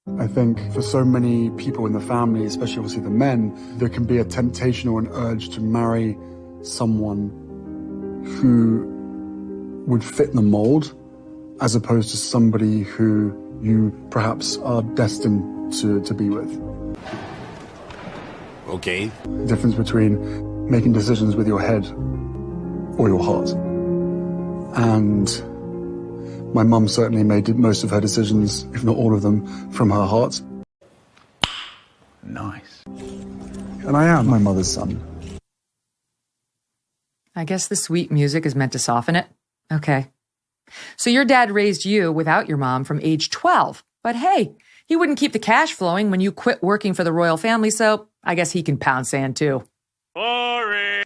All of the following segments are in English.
I think for so many people in the family, especially obviously the men, there can be a temptation or an urge to marry someone who would fit the mold, as opposed to somebody who you perhaps are destined to be with. Okay. The difference between making decisions with your head or your heart. And my mum certainly made most of her decisions, if not all of them, from her heart. Nice. And I am my mother's son. I guess the sweet music is meant to soften it. Okay. So your dad raised you without your mom from age 12. But hey, he wouldn't keep the cash flowing when you quit working for the royal family, so I guess he can pound sand too. Boring.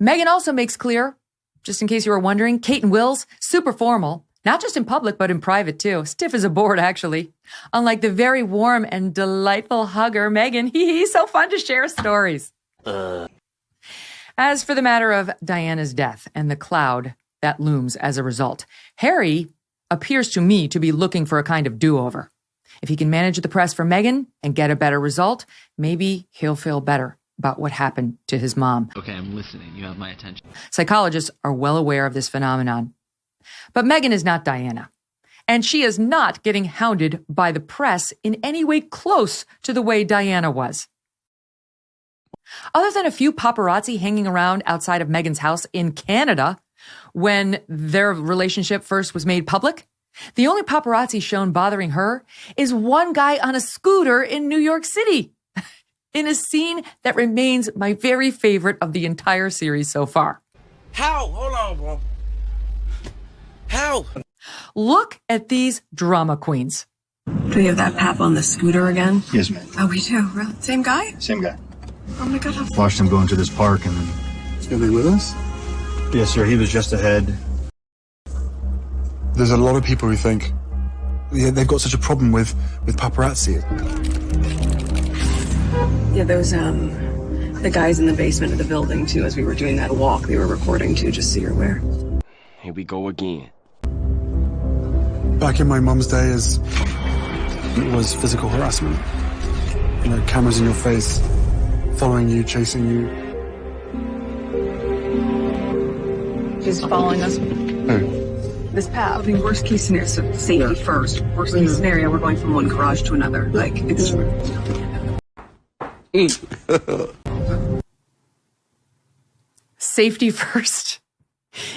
Megyn also makes clear, just in case you were wondering, Kate and Will's super formal. Not just in public, but in private, too. Stiff as a board, actually. Unlike the very warm and delightful hugger, Megyn, he's so fun to share stories. As for the matter of Diana's death and the cloud that looms as a result, Harry appears to me to be looking for a kind of do-over. If he can manage the press for Megyn and get a better result, maybe he'll feel better about what happened to his mom. Okay, I'm listening. You have my attention. Psychologists are well aware of this phenomenon. But Megyn is not Diana, and she is not getting hounded by the press in any way close to the way Diana was. Other than a few paparazzi hanging around outside of Megyn's house in Canada when their relationship first was made public, the only paparazzi shown bothering her is one guy on a scooter in New York City, in a scene that remains my very favorite of the entire series so far. How? Hold on, bro. How? Look at these drama queens. Do we have that pap on the scooter again? Yes, ma'am. Oh, we do? Really? Same guy? Same guy. Oh my God. Watched him go into this park and then... He's going to be with us? Yes, sir. He was just ahead. There's a lot of people who think they've got such a problem with paparazzi. Yeah, those, the guys in the basement of the building, too, as we were doing that walk, they were recording, too, just so you're aware. Here we go again. Back in my mum's day, it was physical harassment. You know, cameras in your face, following you, chasing you. She's following us. Who? This pap. I mean, worst case scenario, so safety first. Worst case scenario, we're going from one garage to another. Like, it's... Safety first.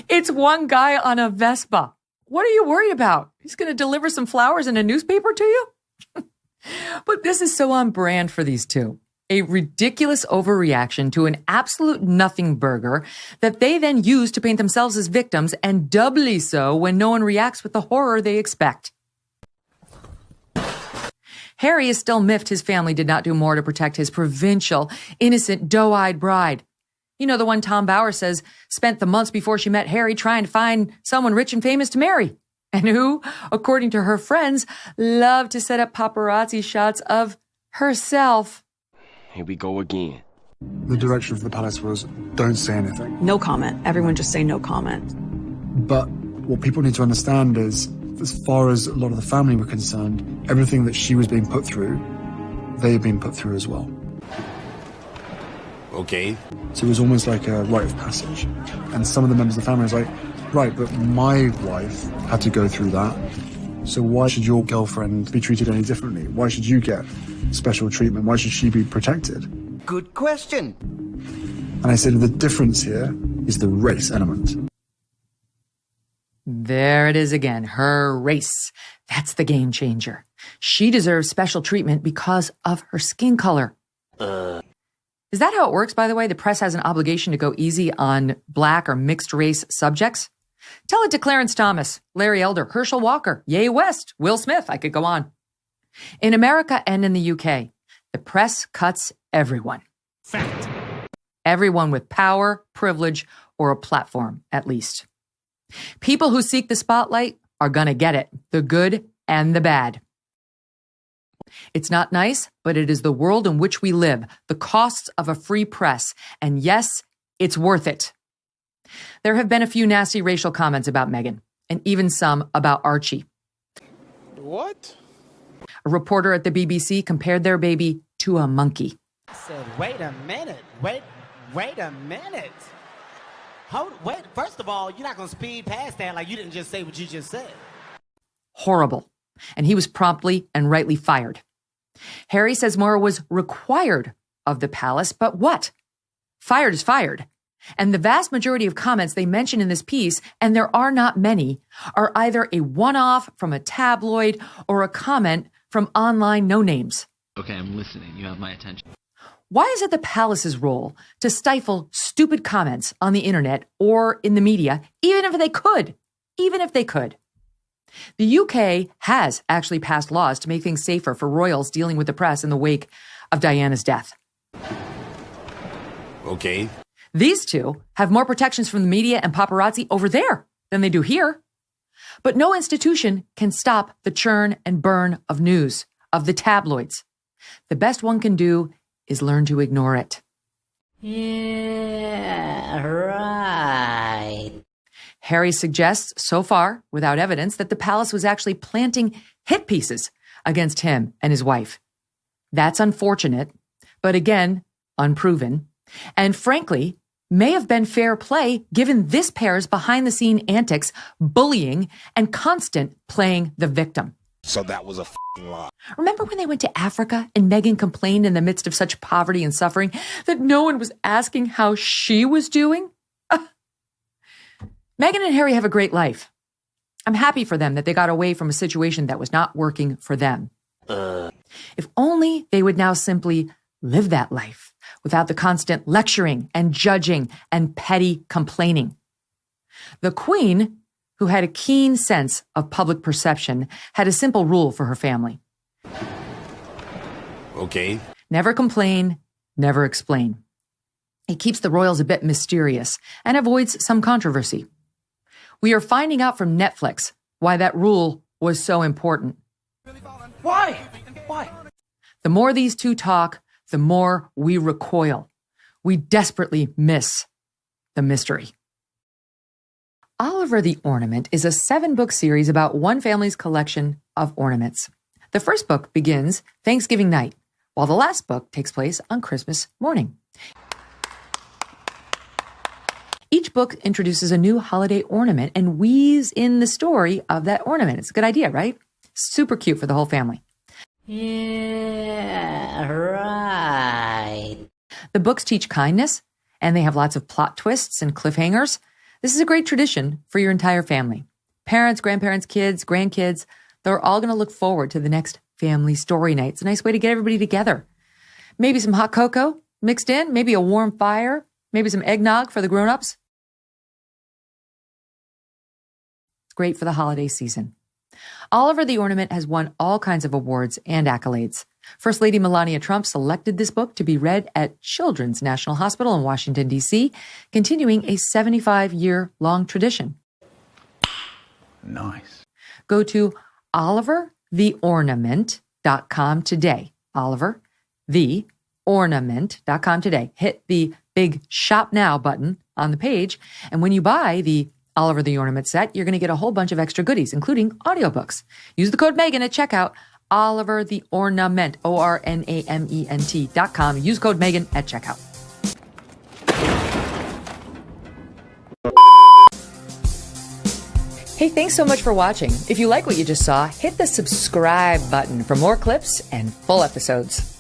It's one guy on a Vespa. What are you worried about? He's going to deliver some flowers and a newspaper to you? But this is so on brand for these two. A ridiculous overreaction to an absolute nothing burger that they then use to paint themselves as victims, and doubly so when no one reacts with the horror they expect. Harry is still miffed his family did not do more to protect his provincial, innocent, doe-eyed bride. You know, the one Tom Bauer says spent the months before she met Harry trying to find someone rich and famous to marry, and who, according to her friends, loved to set up paparazzi shots of herself. Here we go again. The direction of the palace was, don't say anything. No comment. Everyone just say no comment. But what people need to understand is, as far as a lot of the family were concerned, everything that she was being put through, they've been put through as well. Okay. So it was almost like a rite of passage. And some of the members of the family was like, right, but my wife had to go through that. So why should your girlfriend be treated any differently? Why should you get special treatment? Why should she be protected? Good question. And I said the difference here is the race element. There it is again, her race. That's the game changer. She deserves special treatment because of her skin color. Is that how it works, by the way? The press has an obligation to go easy on black or mixed race subjects? Tell it to Clarence Thomas, Larry Elder, Herschel Walker, Ye West, Will Smith. I could go on. In America and in the UK, the press cuts everyone. Fact. Everyone with power, privilege, or a platform, at least. People who seek the spotlight are going to get it, the good and the bad. It's not nice, but it is the world in which we live, the costs of a free press. And yes, it's worth it. There have been a few nasty racial comments about Megyn, and even some about Archie. What? A reporter at the BBC compared their baby to a monkey. I said, wait a minute. Wait a minute. Wait, first of all, you're not going to speed past that like you didn't just say what you just said. Horrible. And he was promptly and rightly fired. Harry says Maura was required of the palace, but what? Fired is fired. And the vast majority of comments they mention in this piece, and there are not many, are either a one-off from a tabloid or a comment from online no-names. Okay, I'm listening. You have my attention. Why is it the palace's role to stifle stupid comments on the internet or in the media, even if they could? Even if they could. The UK has actually passed laws to make things safer for royals dealing with the press in the wake of Diana's death. Okay. These two have more protections from the media and paparazzi over there than they do here. But no institution can stop the churn and burn of news, of the tabloids. The best one can do is learn to ignore it. Yeah, right. Harry suggests, so far, without evidence, that the palace was actually planting hit pieces against him and his wife. That's unfortunate, but again, unproven. And frankly, may have been fair play given this pair's behind-the-scene antics, bullying, and constant playing the victim. So that was a lie. Remember when they went to Africa and Megyn complained in the midst of such poverty and suffering that no one was asking how she was doing? Megyn and Harry have a great life. I'm happy for them that they got away from a situation that was not working for them. If only they would now simply live that life without the constant lecturing and judging and petty complaining. The Queen, who had a keen sense of public perception, had a simple rule for her family. Okay. Never complain, never explain. It keeps the royals a bit mysterious and avoids some controversy. We are finding out from Netflix why that rule was so important. Why? The more these two talk, the more we recoil. We desperately miss the mystery. Oliver the Ornament is a 7-book series about one family's collection of ornaments. The first book begins Thanksgiving night, while the last book takes place on Christmas morning. Each book introduces a new holiday ornament and weaves in the story of that ornament. It's a good idea, right? Super cute for the whole family. Yeah, right. The books teach kindness, and they have lots of plot twists and cliffhangers. This is a great tradition for your entire family. Parents, grandparents, kids, grandkids, they're all going to look forward to the next family story night. It's a nice way to get everybody together. Maybe some hot cocoa mixed in, maybe a warm fire, maybe some eggnog for the grown-ups. It's great for the holiday season. Oliver the Ornament has won all kinds of awards and accolades. First Lady Melania Trump selected this book to be read at Children's National Hospital in Washington, D.C., continuing a 75-year-long tradition. Nice. Go to olivertheornament.com today. olivertheornament.com today. Hit the big Shop Now button on the page, and when you buy the Oliver the Ornament set, you're going to get a whole bunch of extra goodies, including audiobooks. Use the code Megyn at checkout. Oliver the Ornament, ORNAMENT.com. Use code Megyn at checkout. Hey, thanks so much for watching. If you like what you just saw, hit the subscribe button for more clips and full episodes.